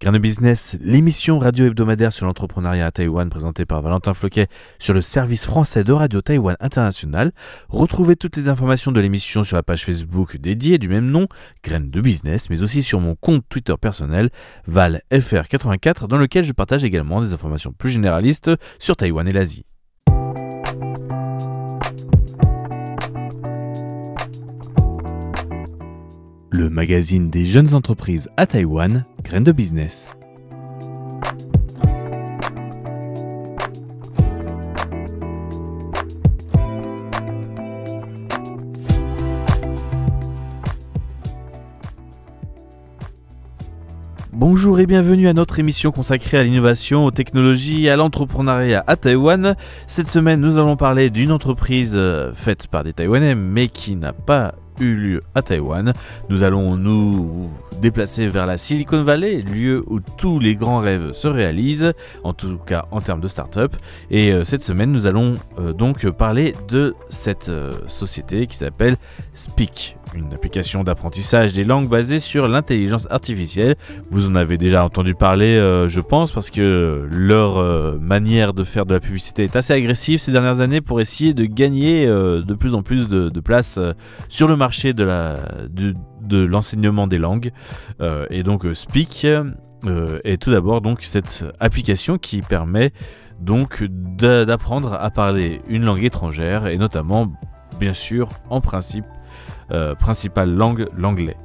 Grain de Business, l'émission radio hebdomadaire sur l'entrepreneuriat à Taïwan présentée par Valentin Floquet sur le service français de Radio Taïwan International. Retrouvez toutes les informations de l'émission sur la page Facebook dédiée du même nom, Grain de Business, mais aussi sur mon compte Twitter personnel, ValFR84, dans lequel je partage également des informations plus généralistes sur Taïwan et l'Asie. Le magazine des jeunes entreprises à Taïwan, Grain de Business. Bonjour et bienvenue à notre émission consacrée à l'innovation, aux technologies et à l'entrepreneuriat à Taïwan. Cette semaine, nous allons parler d'une entreprise faite par des Taïwanais mais qui n'a pas eu lieu à Taïwan. Nous allons nous déplacer vers la Silicon Valley, lieu où tous les grands rêves se réalisent, en tout cas en termes de start-up. Et cette semaine, nous allons donc parler de cette société qui s'appelle Speak, une application d'apprentissage des langues basée sur l'intelligence artificielle. Vous en avez déjà entendu parler, je pense, parce que leur manière de faire de la publicité est assez agressive ces dernières années pour essayer de gagner de plus en plus de place sur le marché de l'enseignement des langues. Et donc Speak est tout d'abord donc cette application qui permet donc d'apprendre à parler une langue étrangère et notamment, bien sûr, en principale langue, l'anglais.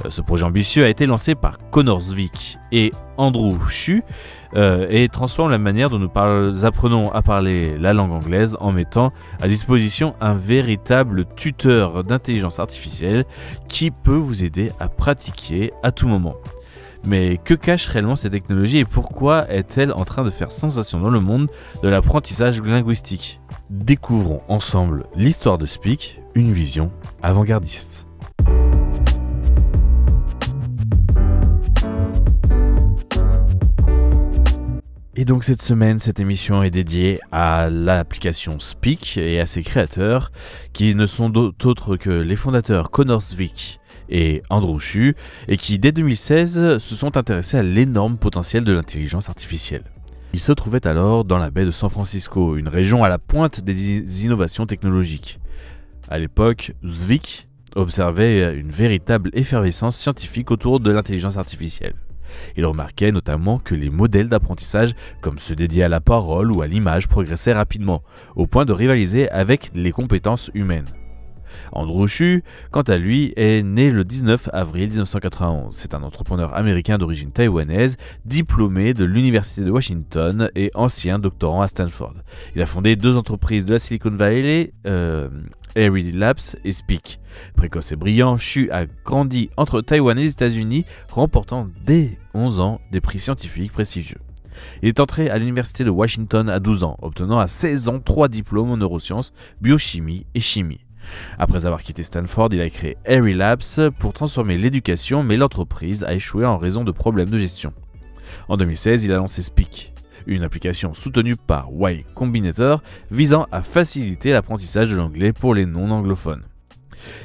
Ce projet ambitieux a été lancé par Connor Zwick et Andrew Xu et transforme la manière dont nous apprenons à parler la langue anglaise en mettant à disposition un véritable tuteur d'intelligence artificielle qui peut vous aider à pratiquer à tout moment. Mais que cache réellement cette technologie et pourquoi est-elle en train de faire sensation dans le monde de l'apprentissage linguistique ? Découvrons ensemble l'histoire de Speak, une vision avant-gardiste. Et donc cette semaine, cette émission est dédiée à l'application Speak et à ses créateurs qui ne sont d'autres que les fondateurs Connor Zwick et Andrew Xu et qui dès 2016 se sont intéressés à l'énorme potentiel de l'intelligence artificielle. Ils se trouvaient alors dans la baie de San Francisco, une région à la pointe des innovations technologiques. À l'époque, Zwick observait une véritable effervescence scientifique autour de l'intelligence artificielle. Il remarquait notamment que les modèles d'apprentissage, comme ceux dédiés à la parole ou à l'image, progressaient rapidement, au point de rivaliser avec les compétences humaines. Andrew Xu, quant à lui, est né le 19 avril 1991. C'est un entrepreneur américain d'origine taïwanaise, diplômé de l'Université de Washington et ancien doctorant à Stanford. Il a fondé deux entreprises de la Silicon Valley, Airy Labs et Speak. Précoce et brillant, Xu a grandi entre Taïwan et les États-Unis, remportant dès 11 ans des prix scientifiques prestigieux. Il est entré à l'Université de Washington à 12 ans, obtenant à 16 ans 3 diplômes en neurosciences, biochimie et chimie. Après avoir quitté Stanford, il a créé Airy Labs pour transformer l'éducation, mais l'entreprise a échoué en raison de problèmes de gestion. En 2016, il a lancé Speak, une application soutenue par Y Combinator visant à faciliter l'apprentissage de l'anglais pour les non-anglophones.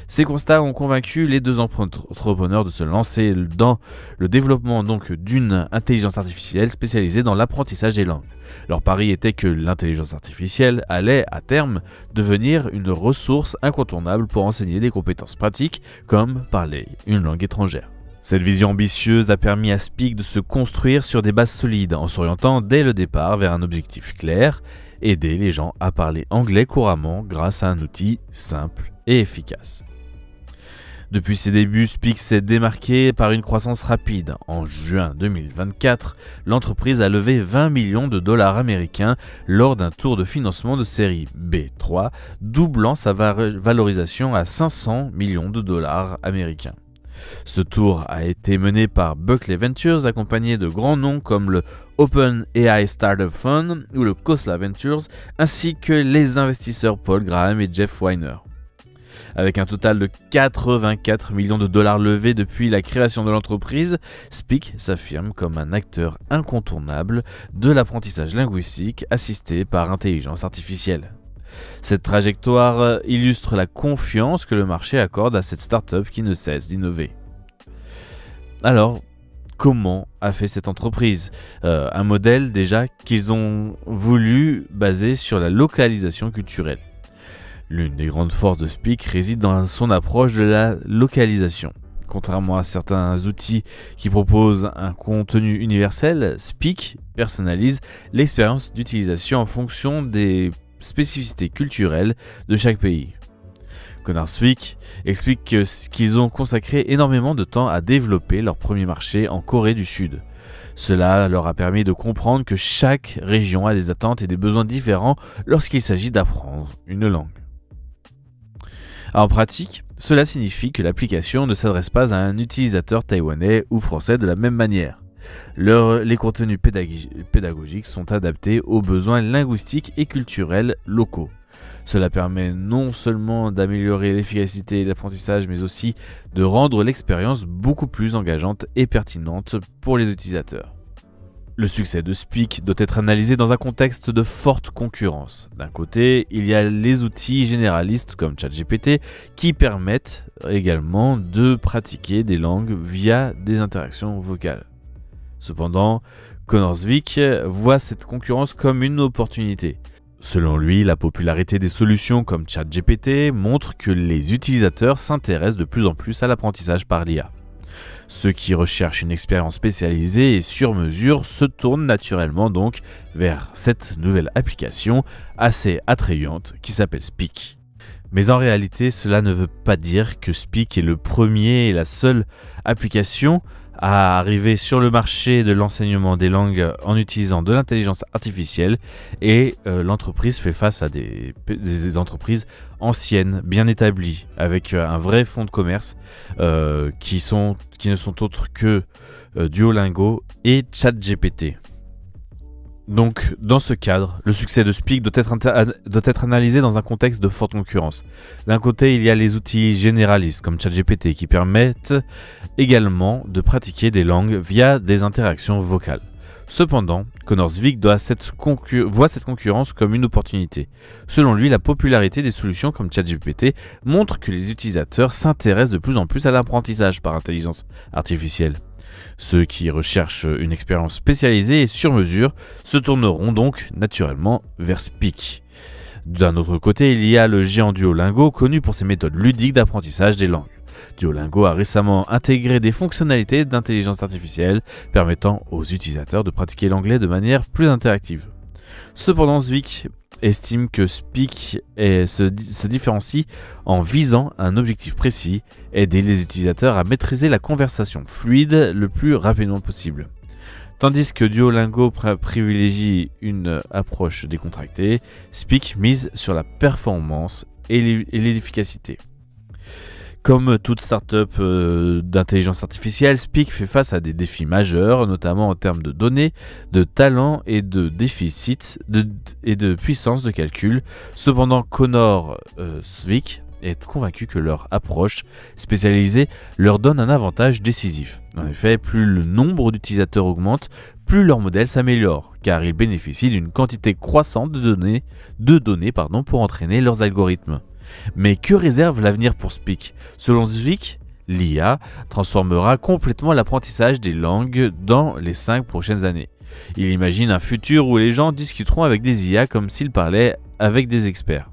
Ces constats ont convaincu les deux entrepreneurs de se lancer dans le développement d'une intelligence artificielle spécialisée dans l'apprentissage des langues. Leur pari était que l'intelligence artificielle allait, à terme, devenir une ressource incontournable pour enseigner des compétences pratiques comme parler une langue étrangère. Cette vision ambitieuse a permis à Speak de se construire sur des bases solides en s'orientant dès le départ vers un objectif clair, aider les gens à parler anglais couramment grâce à un outil simple et efficace. Depuis ses débuts, Speak s'est démarqué par une croissance rapide. En juin 2024, l'entreprise a levé 20 millions de dollars américains lors d'un tour de financement de série B3, doublant sa valorisation à 500 millions de dollars américains. Ce tour a été mené par Buckley Ventures, accompagné de grands noms comme le OpenAI Startup Fund ou le Khosla Ventures, ainsi que les investisseurs Paul Graham et Jeff Weiner. Avec un total de 84 millions de dollars levés depuis la création de l'entreprise, Speak s'affirme comme un acteur incontournable de l'apprentissage linguistique assisté par intelligence artificielle. Cette trajectoire illustre la confiance que le marché accorde à cette start-up qui ne cesse d'innover. Alors, comment a fait cette entreprise. Un modèle déjà qu'ils ont voulu baser sur la localisation culturelle. L'une des grandes forces de Speak réside dans son approche de la localisation. Contrairement à certains outils qui proposent un contenu universel, Speak personnalise l'expérience d'utilisation en fonction des spécificités culturelles de chaque pays. Connors-Wick explique qu'ils ont consacré énormément de temps à développer leur premier marché en Corée du Sud. Cela leur a permis de comprendre que chaque région a des attentes et des besoins différents lorsqu'il s'agit d'apprendre une langue. En pratique, cela signifie que l'application ne s'adresse pas à un utilisateur taïwanais ou français de la même manière. Les contenus pédagogiques sont adaptés aux besoins linguistiques et culturels locaux. Cela permet non seulement d'améliorer l'efficacité de l'apprentissage, mais aussi de rendre l'expérience beaucoup plus engageante et pertinente pour les utilisateurs. Le succès de Speak doit être analysé dans un contexte de forte concurrence. D'un côté, il y a les outils généralistes comme ChatGPT qui permettent également de pratiquer des langues via des interactions vocales. Cependant, Connors-Wick voit cette concurrence comme une opportunité. Selon lui, la popularité des solutions comme ChatGPT montre que les utilisateurs s'intéressent de plus en plus à l'apprentissage par l'IA. Ceux qui recherchent une expérience spécialisée et sur mesure se tournent naturellement donc vers cette nouvelle application assez attrayante qui s'appelle Speak. Mais en réalité, cela ne veut pas dire que Speak est le premier et la seule application à arriver sur le marché de l'enseignement des langues en utilisant de l'intelligence artificielle et l'entreprise fait face à des entreprises anciennes, bien établies, avec un vrai fonds de commerce qui ne sont autres que Duolingo et ChatGPT. Donc, dans ce cadre, le succès de Speak doit être analysé dans un contexte de forte concurrence. D'un côté, il y a les outils généralistes comme ChatGPT qui permettent également de pratiquer des langues via des interactions vocales. Cependant, Connors-Wick voit cette concurrence comme une opportunité. Selon lui, la popularité des solutions comme ChatGPT montre que les utilisateurs s'intéressent de plus en plus à l'apprentissage par intelligence artificielle. Ceux qui recherchent une expérience spécialisée et sur mesure se tourneront donc naturellement vers Speak. D'un autre côté, il y a le géant Duolingo, connu pour ses méthodes ludiques d'apprentissage des langues. Duolingo a récemment intégré des fonctionnalités d'intelligence artificielle permettant aux utilisateurs de pratiquer l'anglais de manière plus interactive. Cependant, Zwick estime que Speak se différencie en visant un objectif précis, aider les utilisateurs à maîtriser la conversation fluide le plus rapidement possible. Tandis que Duolingo privilégie une approche décontractée, Speak mise sur la performance et l'efficacité. Comme toute start-up d'intelligence artificielle, Speak fait face à des défis majeurs, notamment en termes de données, de talent et de déficit et de puissance de calcul. Cependant, Connors-Wick est convaincu que leur approche spécialisée leur donne un avantage décisif. En effet, plus le nombre d'utilisateurs augmente, plus leur modèle s'améliore, car ils bénéficient d'une quantité croissante de données pour entraîner leurs algorithmes. Mais que réserve l'avenir pour Speak? Selon Zwick, l'IA transformera complètement l'apprentissage des langues dans les 5 prochaines années. Il imagine un futur où les gens discuteront avec des IA comme s'ils parlaient avec des experts.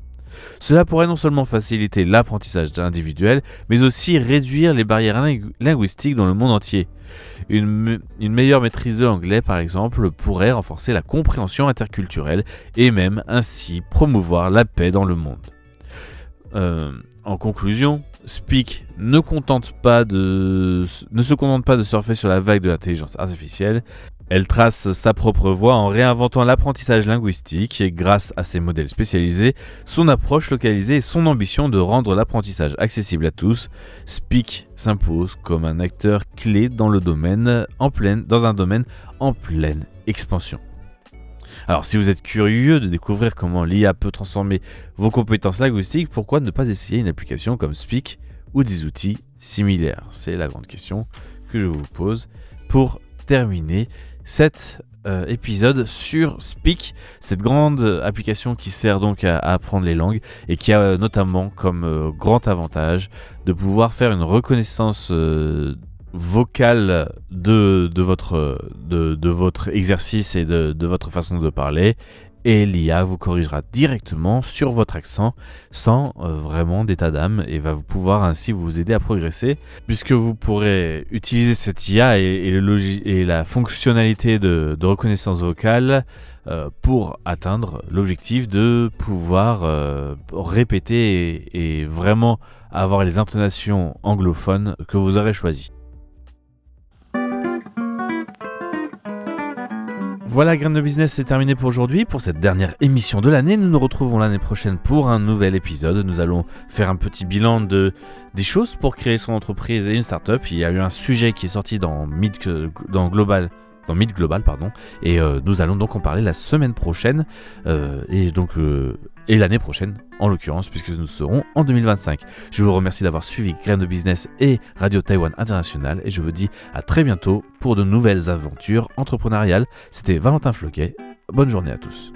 Cela pourrait non seulement faciliter l'apprentissage individuel, mais aussi réduire les barrières linguistiques dans le monde entier. Une meilleure maîtrise de l'anglais, par exemple, pourrait renforcer la compréhension interculturelle et même ainsi promouvoir la paix dans le monde. En conclusion, Speak ne se contente pas de surfer sur la vague de l'intelligence artificielle. Elle trace sa propre voie en réinventant l'apprentissage linguistique et grâce à ses modèles spécialisés, son approche localisée et son ambition de rendre l'apprentissage accessible à tous, Speak s'impose comme un acteur clé dans un domaine en pleine expansion. Alors si vous êtes curieux de découvrir comment l'IA peut transformer vos compétences linguistiques, pourquoi ne pas essayer une application comme Speak ou des outils similaires? C'est la grande question que je vous pose pour terminer cet épisode sur Speak, cette grande application qui sert donc à apprendre les langues et qui a notamment comme grand avantage de pouvoir faire une reconnaissance vocale de votre exercice et de votre façon de parler, et l'IA vous corrigera directement sur votre accent sans vraiment d'état d'âme et va pouvoir ainsi vous aider à progresser, puisque vous pourrez utiliser cette IA et la fonctionnalité de reconnaissance vocale pour atteindre l'objectif de pouvoir répéter et vraiment avoir les intonations anglophones que vous aurez choisies. Voilà, Graines de Business, c'est terminé pour aujourd'hui. Pour cette dernière émission de l'année, nous nous retrouvons l'année prochaine pour un nouvel épisode. Nous allons faire un petit bilan des choses pour créer son entreprise et une start-up. Il y a eu un sujet qui est sorti dans Meet Global, et nous allons donc en parler la semaine prochaine, et l'année prochaine en l'occurrence, puisque nous serons en 2025. Je vous remercie d'avoir suivi Graines de Business et Radio Taïwan International, et je vous dis à très bientôt pour de nouvelles aventures entrepreneuriales. C'était Valentin Floquet, bonne journée à tous.